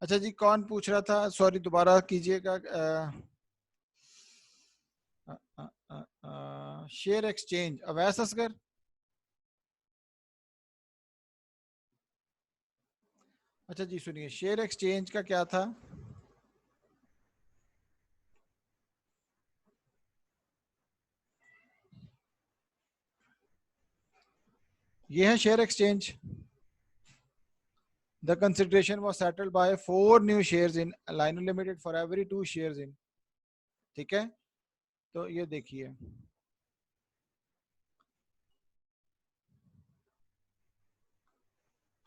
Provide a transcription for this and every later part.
अच्छा जी, कौन पूछ रहा था? सॉरी, दोबारा कीजिएगा। Share exchange, Awais Asghar. अच्छा जी सुनिए, शेयर एक्सचेंज का क्या था? ये है share exchange. The consideration was settled by 4 new shares in Lino limited for every 2 shares in. ठीक है, तो ये देखिए,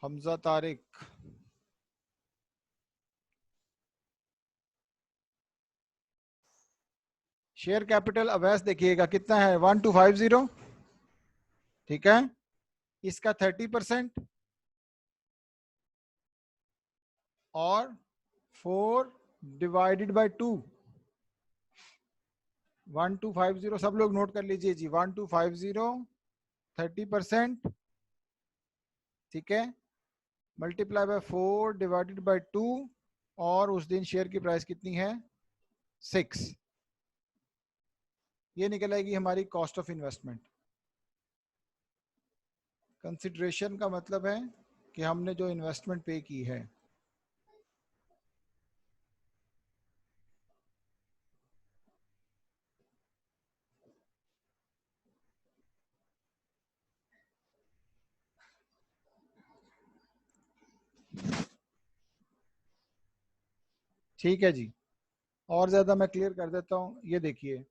हमजा तारिक। शेयर कैपिटल अवैस देखिएगा कितना है, 1250। ठीक है, इसका 30% और 4/2। 1250, सब लोग नोट कर लीजिए जी, 1250, 30%। ठीक है, मल्टीप्लाई बाय 4/2, और उस दिन शेयर की प्राइस कितनी है, 6। ये निकल आएगी हमारी कॉस्ट ऑफ इन्वेस्टमेंट। कंसिडरेशन का मतलब है कि हमने जो इन्वेस्टमेंट पे की है। ठीक है जी, और ज़्यादा मैं क्लियर कर देता हूँ। ये देखिए,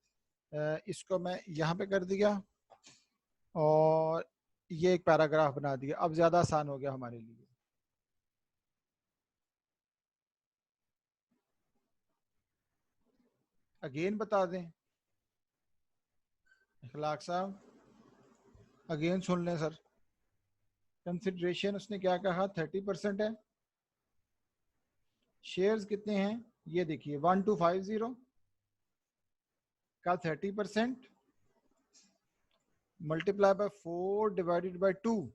इसको मैं यहाँ पे कर दिया और ये एक पैराग्राफ बना दिया, अब ज़्यादा आसान हो गया हमारे लिए। अगेन बता दें, इखलाक साहब, अगेन सुन लें सर। कंसिडरेशन उसने क्या कहा, 30% है। शेयर्स कितने हैं, ये देखिए, 1250 का 30% मल्टीप्लाई बाय 4/2,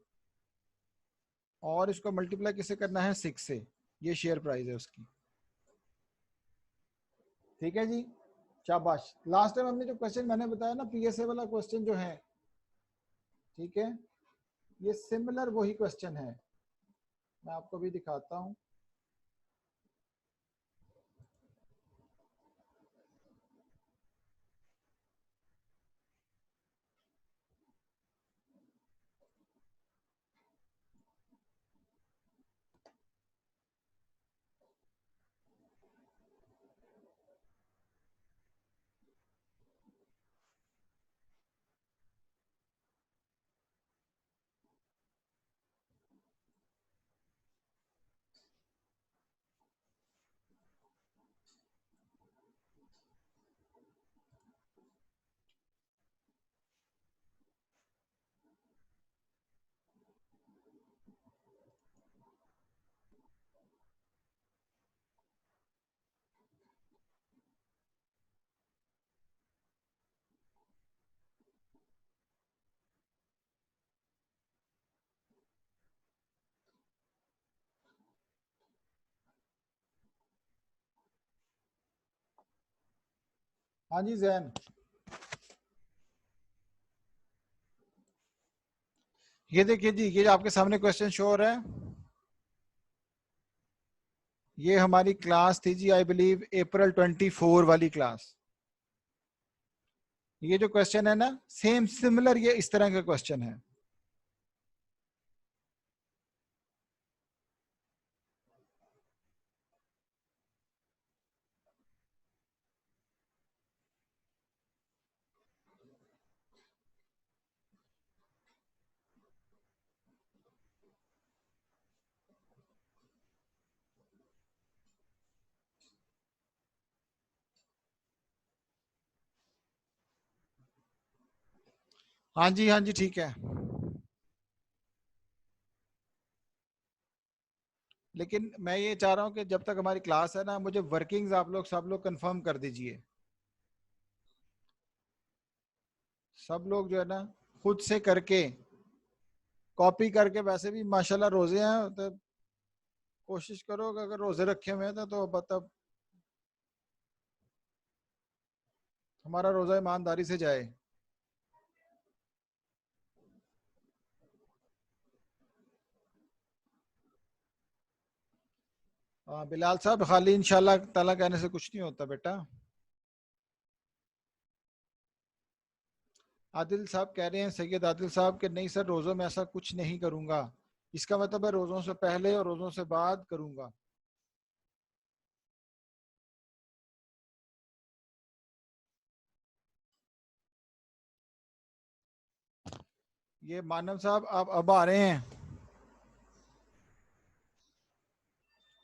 और इसको मल्टीप्लाई किसे करना है, 6 से। ये शेयर प्राइस है उसकी। ठीक है जी, शाबाश। लास्ट टाइम हमने जो क्वेश्चन मैंने बताया ना, पीएसए वाला क्वेश्चन जो है, ठीक है, ये सिमिलर वही क्वेश्चन है। मैं आपको भी दिखाता हूँ। हाँ जी जैन, ये देखिए जी, ये आपके सामने क्वेश्चन शो हो रहा है। ये हमारी क्लास थी जी, आई बिलीव अप्रैल 24 वाली क्लास। ये जो क्वेश्चन है ना, सेम सिमिलर ये इस तरह का क्वेश्चन है। हाँ जी, हाँ जी, ठीक है। लेकिन मैं ये चाह रहा हूँ कि जब तक हमारी क्लास है ना, मुझे वर्किंग्स आप लोग सब लोग कंफर्म कर दीजिए। सब लोग जो है ना, खुद से करके, कॉपी करके, वैसे भी माशाल्लाह रोजे हैं तो कोशिश करो कि अगर रोजे रखे हुए हैं तो मतलब हमारा रोजा ईमानदारी से जाए। बिलाल साहब, खाली इंशाल्लाह ताला कहने से कुछ नहीं होता बेटा। आदिल साहब कह रहे हैं, सैयद आदिल साहब के नहीं सर, रोज़ों में ऐसा कुछ नहीं करूंगा। इसका मतलब है रोज़ों से पहले और रोज़ों से बाद करूंगा। ये मानव साहब आप अब आ रहे हैं।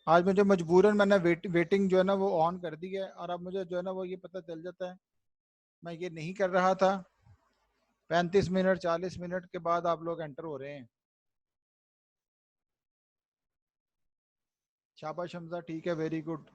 आज मुझे मजबूरन मैंने वेटिंग जो है ना वो ऑन कर दी है, और अब मुझे जो है ना वो ये पता चल जाता है, मैं ये नहीं कर रहा था। 35 मिनट 40 मिनट के बाद आप लोग एंटर हो रहे हैं। शाबाश हमजा, ठीक है, वेरी गुड।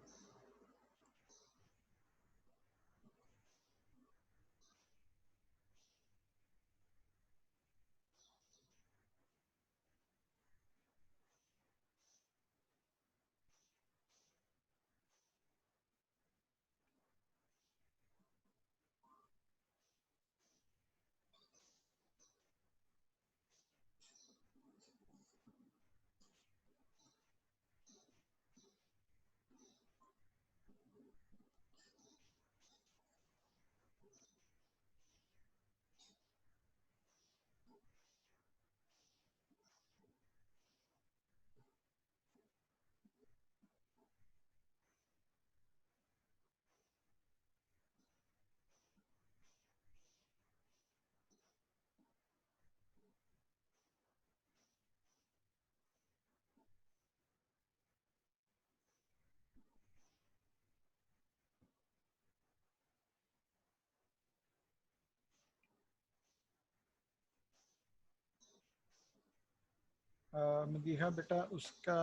मदीहा बेटा उसका,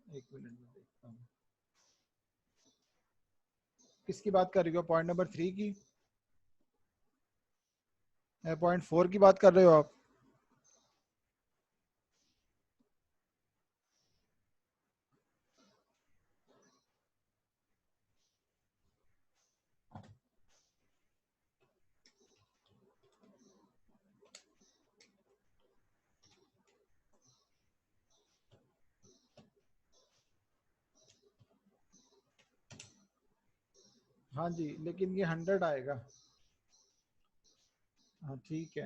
एक मिनट में देखता हूँ। किसकी बात कर रही हो, पॉइंट नंबर 3 की? पॉइंट 4 की बात कर रहे हो आप? हाँ जी, लेकिन ये 100 आएगा। हाँ ठीक है,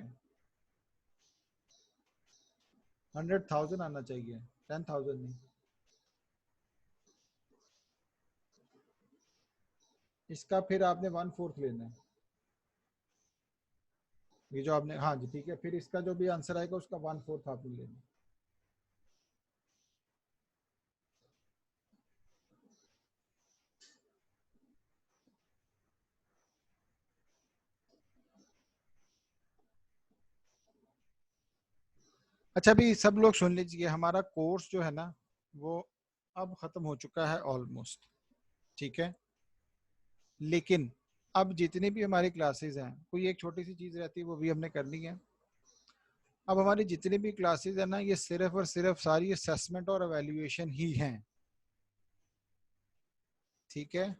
100,000 आना चाहिए, 10,000 नहीं। इसका फिर आपने 1/4 लेना है। ये जो आपने, हाँ जी ठीक है, फिर इसका जो भी आंसर आएगा उसका 1/4 आपने लेना है। अच्छा, अभी सब लोग सुन लीजिए, हमारा कोर्स जो है ना वो अब खत्म हो चुका है ऑलमोस्ट, ठीक है। लेकिन अब जितनी भी हमारी क्लासेस हैं, कोई एक छोटी सी चीज रहती है वो भी हमने करनी है। अब हमारी जितनी भी क्लासेस है ना, ये सिर्फ और सिर्फ सारी असेसमेंट और एवेल्युएशन ही हैं, ठीक है।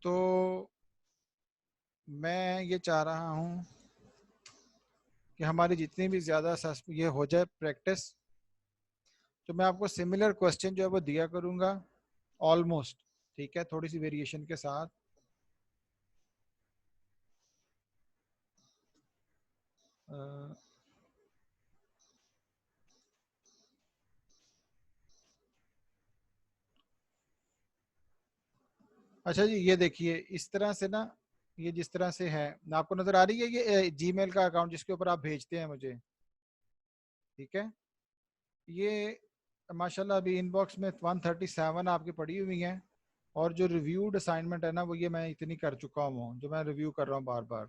तो मैं ये चाह रहा हूँ कि हमारी जितनी भी ज़्यादा ये हो जाए प्रैक्टिस, तो मैं आपको सिमिलर क्वेश्चन जो है वो दिया करूँगा ऑलमोस्ट, ठीक है, थोड़ी सी वेरिएशन के साथ। अ, अच्छा जी, ये देखिए इस तरह से ना, ये जिस तरह से है ना, आपको नज़र आ रही है ये जीमेल का अकाउंट जिसके ऊपर आप भेजते हैं मुझे, ठीक है। ये माशाल्लाह अभी इनबॉक्स में 137 आपकी पड़ी हुई हैं, और जो रिव्यूड असाइनमेंट है ना वो ये मैं इतनी कर चुका हूँ, जो मैं रिव्यू कर रहा हूँ बार बार,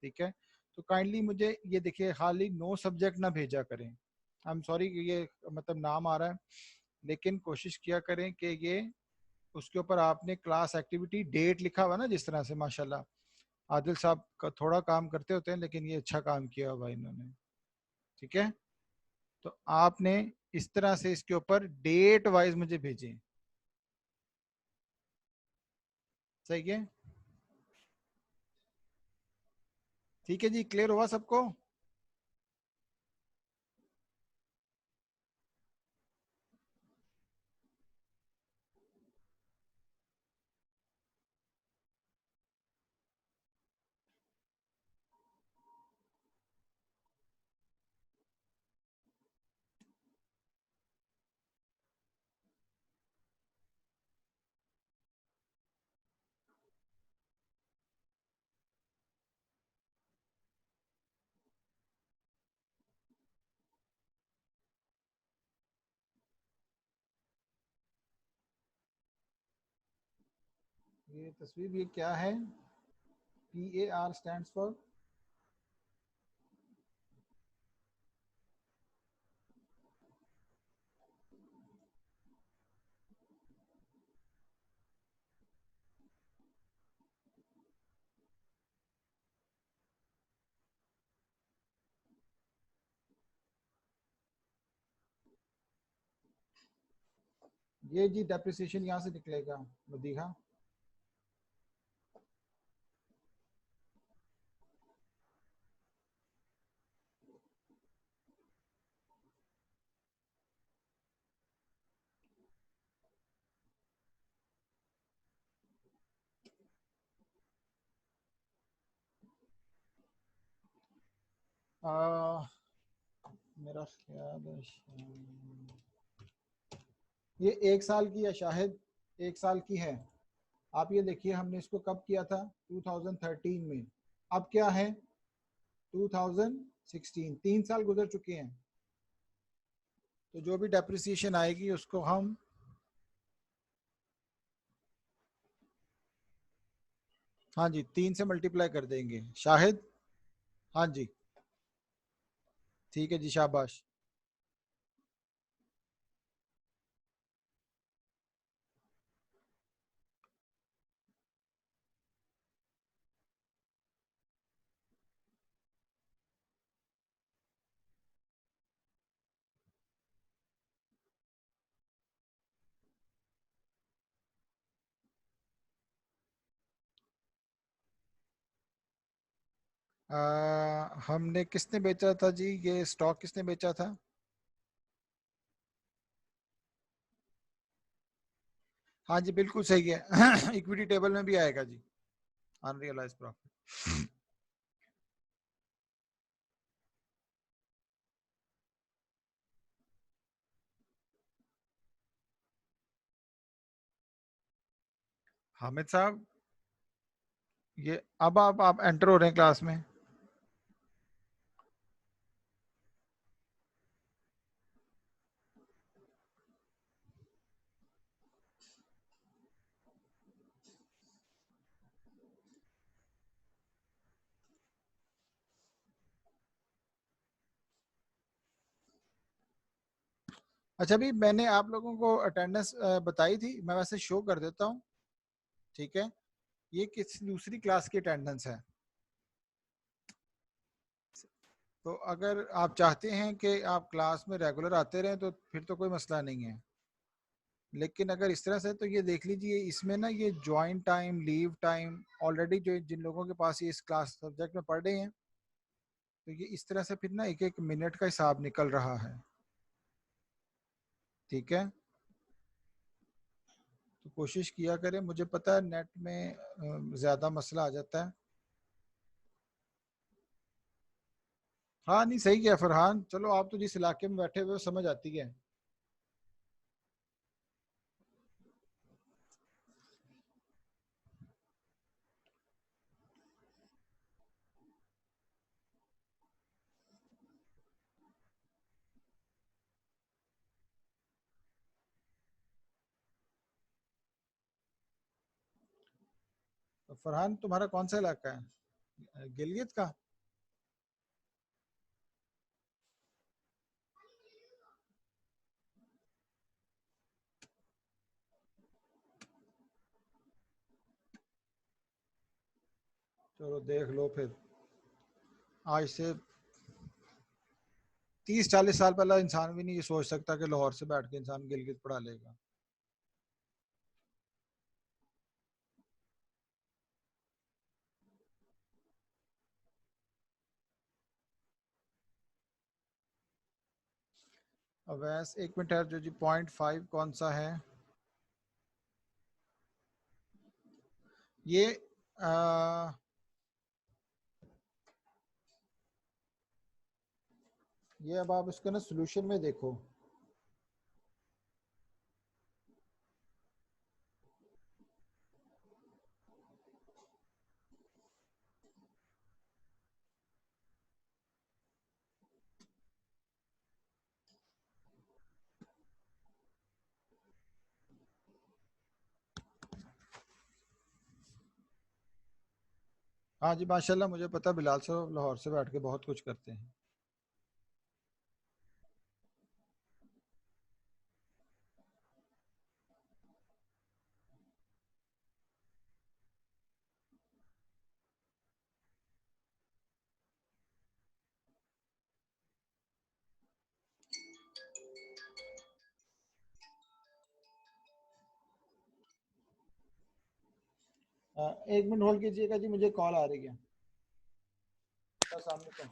ठीक है। तो काइंडली मुझे ये देखिए, खाली नो सब्जेक्ट ना भेजा करें। आई एम सॉरी कि ये मतलब नाम आ रहा है, लेकिन कोशिश किया करें कि ये उसके ऊपर आपने क्लास एक्टिविटी डेट लिखा हुआ ना, जिस तरह से माशाल्लाह आदिल साहब का थोड़ा काम करते होते हैं, लेकिन ये अच्छा काम किया हुआ इन्होंने। ठीक है, तो आपने इस तरह से इसके ऊपर डेट वाइज मुझे भेजें। सही है, ठीक है जी, क्लियर हुआ सबको? ये तस्वीर, ये क्या है? PAR stands for? ये जी डेप्रिसिएशन यहाँ से निकलेगा मदीहा। आ, मेरा ख्याल है ये 1 साल की है शायद, 1 साल की है। आप ये देखिए, हमने इसको कब किया था? 2013 में। अब क्या है? 2016, 3 साल गुजर चुके हैं। तो जो भी डेप्रिसिएशन आएगी उसको हम, हाँ जी, 3 से मल्टीप्लाई कर देंगे शाहिद। हाँ जी, ठीक है जी, शाबाश। हमने किसने बेचा था जी, ये स्टॉक किसने बेचा था? हाँ जी, बिल्कुल सही है। इक्विटी टेबल में भी आएगा जी, अनरियलाइज प्रॉफिट। हामिद साहब, ये अब आप एंटर हो रहे हैं क्लास में। अच्छा, भी मैंने आप लोगों को अटेंडेंस बताई थी, मैं वैसे शो कर देता हूँ। ठीक है, ये किस दूसरी क्लास की अटेंडेंस है। तो अगर आप चाहते हैं कि आप क्लास में रेगुलर आते रहें तो फिर तो कोई मसला नहीं है। लेकिन अगर इस तरह से, तो ये देख लीजिए, इसमें ना ये join time, leave time, already जो जिन लोगों के पास ये इस क्लास सब्जेक्ट में पढ़ रहे हैं, तो ये इस तरह से फिर ना एक एक मिनट का हिसाब निकल रहा है। ठीक है, तो कोशिश किया करें। मुझे पता है नेट में ज़्यादा मसला आ जाता है। हाँ, नहीं सही किया फरहान, चलो आप तो जिस इलाके में बैठे हुए हो समझ आती है। तो फरहान, तुम्हारा कौन सा इलाका है, गिलगित का? चलो देख लो फिर, आज से 30-40 साल पहले इंसान भी नहीं ये सोच सकता कि लाहौर से बैठ के इंसान गिलगित पढ़ा लेगा। अवैस एक मिनट है जो जी 0.5 कौन सा है ये? आ, ये अब आप इसको ना सोल्यूशन में देखो। हाँ जी माशाल्लाह, मुझे पता बिलाल साहब लाहौर से बैठ के बहुत कुछ करते हैं। एक मिनट होल्ड कीजिएगा जी, मुझे कॉल आ रही है। अस्सलाम वालेकुम।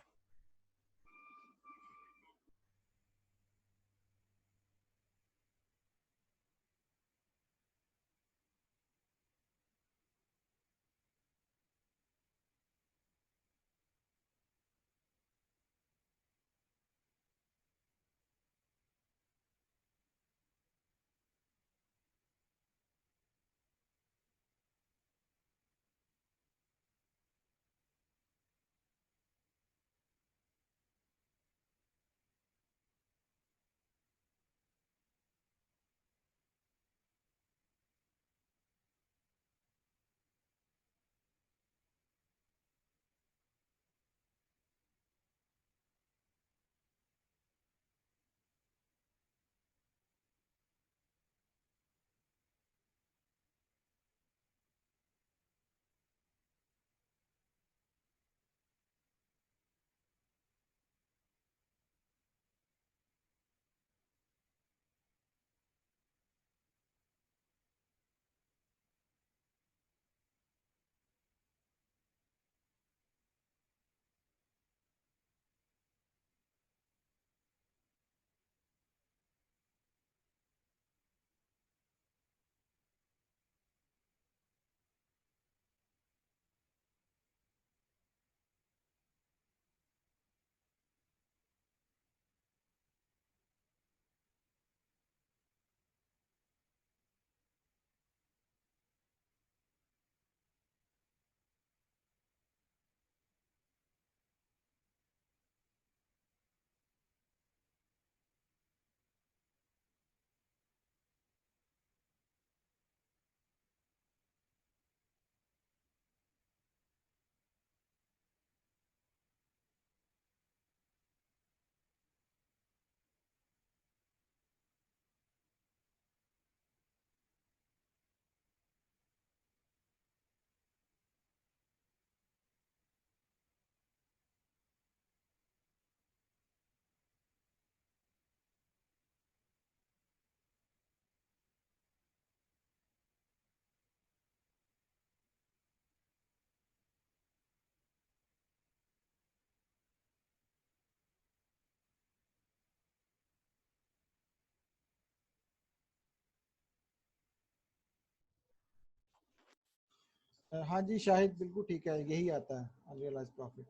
हाँ जी शाहिद बिल्कुल ठीक है, यही आता है अनरियलाइज प्रॉफिट।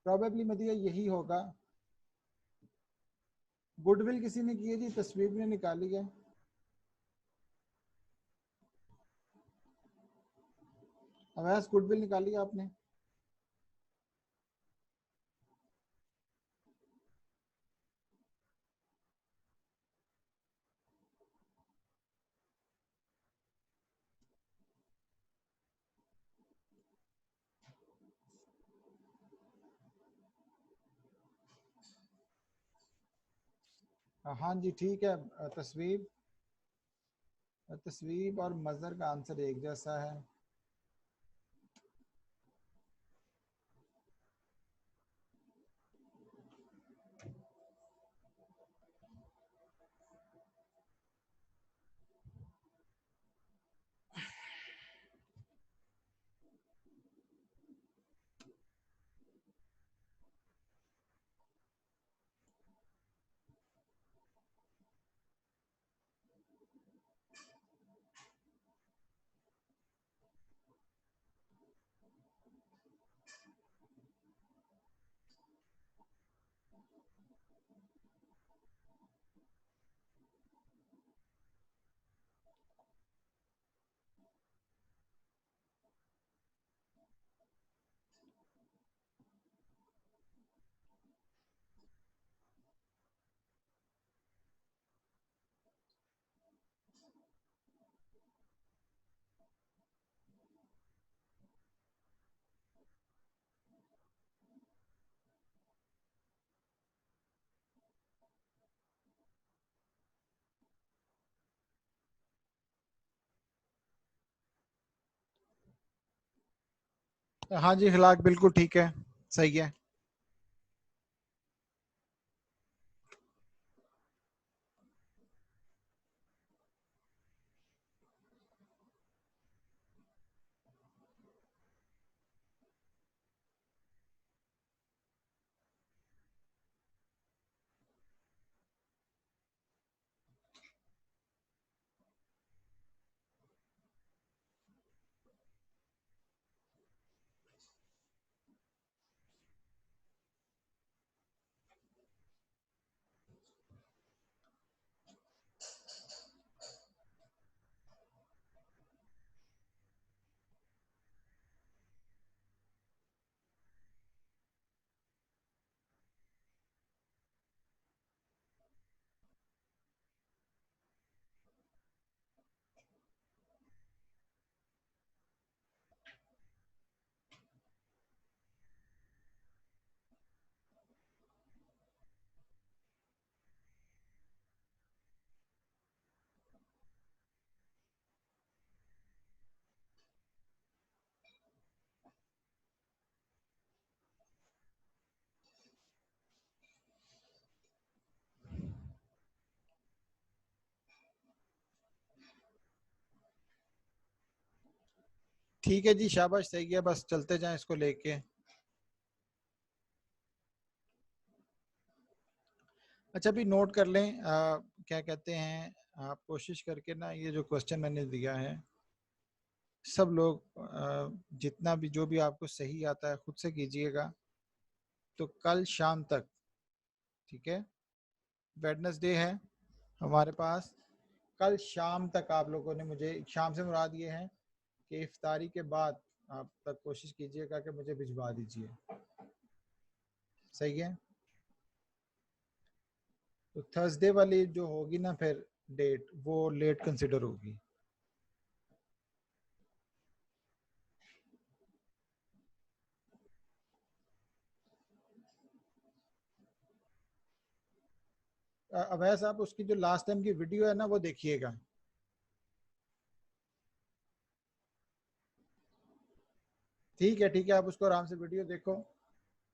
प्रोबेबली मदिया यही होगा। गुडविल किसी ने की है जी, तस्वीर ने निकाली है। अवैस गुडविल निकाली है आपने? हाँ जी ठीक है। तस्वीर तस्वीर और मजहर का आंसर एक जैसा है। हाँ जी, इखलाक बिल्कुल ठीक है, सही है। ठीक है जी, शाबाश, सही है, बस चलते जाएं इसको लेके। अच्छा, अभी नोट कर लें, क्या कहते हैं, आप कोशिश करके ना ये जो क्वेश्चन मैंने दिया है, सब लोग जितना भी जो भी आपको सही आता है खुद से कीजिएगा। तो कल शाम तक, ठीक है, वेडनेसडे है हमारे पास, कल शाम तक आप लोगों ने मुझे, शाम से मुराद ये है कि इफ्तारी के बाद आप तक कोशिश कीजिएगा कि मुझे भिजवा दीजिए। सही है। तो थर्सडे वाली जो होगी ना फिर डेट, वो लेट कंसिडर होगी। अवैस, आप उसकी जो लास्ट टाइम की वीडियो है ना वो देखिएगा। ठीक है, ठीक है, आप उसको आराम से वीडियो देखो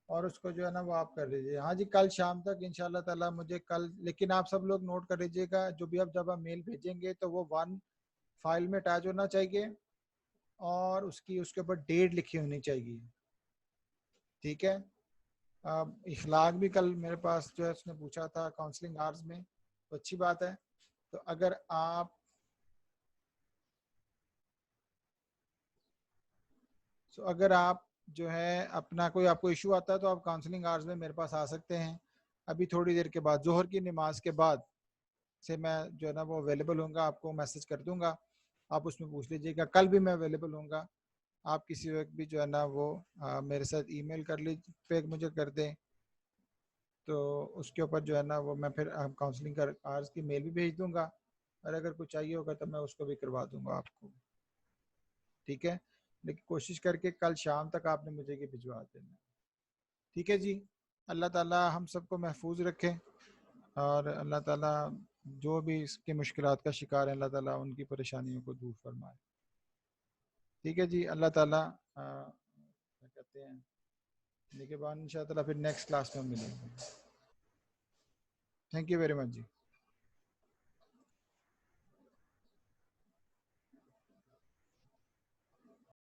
और उसको जो है ना वो आप कर लीजिए। हाँ जी, कल शाम तक इंशाल्लाह ताला मुझे कल, लेकिन आप सब लोग नोट कर लीजिएगा, जो भी आप जब आप मेल भेजेंगे तो वो वन फाइल में अटैच होना चाहिए और उसकी उसके ऊपर डेट लिखी होनी चाहिए। ठीक है। इखलाक भी कल मेरे पास जो है उसने पूछा था काउंसलिंग आवर्स में, तो अच्छी बात है। तो अगर आप, सो अगर आप जो है अपना कोई आपको इशू आता है तो आप काउंसलिंग आवर्स में मेरे पास आ सकते हैं। अभी थोड़ी देर के बाद, जोहर की नमाज के बाद से मैं जो है ना वो अवेलेबल होऊंगा, आपको मैसेज कर दूंगा, आप उसमें पूछ लीजिएगा। कल भी मैं अवेलेबल होऊंगा, आप किसी वक्त भी जो है ना वो मेरे साथ ईमेल कर लीजिए, पे मुझे कर दें, तो उसके ऊपर जो है ना वो मैं फिर काउंसलिंग कर आवर्स की मेल भी भेज दूंगा, और अगर कुछ चाहिए होगा तो मैं उसको भी करवा दूंगा आपको। ठीक है। लेकिन कोशिश करके कल शाम तक आपने मुझे ये भिजवा देना। ठीक है जी। अल्लाह ताला हम सबको महफूज रखे, और अल्लाह ताला जो भी इसकी मुश्किलात का शिकार है, अल्लाह ताला उनकी परेशानियों को दूर फरमाए। ठीक है जी। अल्लाह ताला क्या कहते हैं, निगहबान, इंशाअल्लाह फिर नेक्स्ट क्लास में मिलेंगे। Thank you very much ji.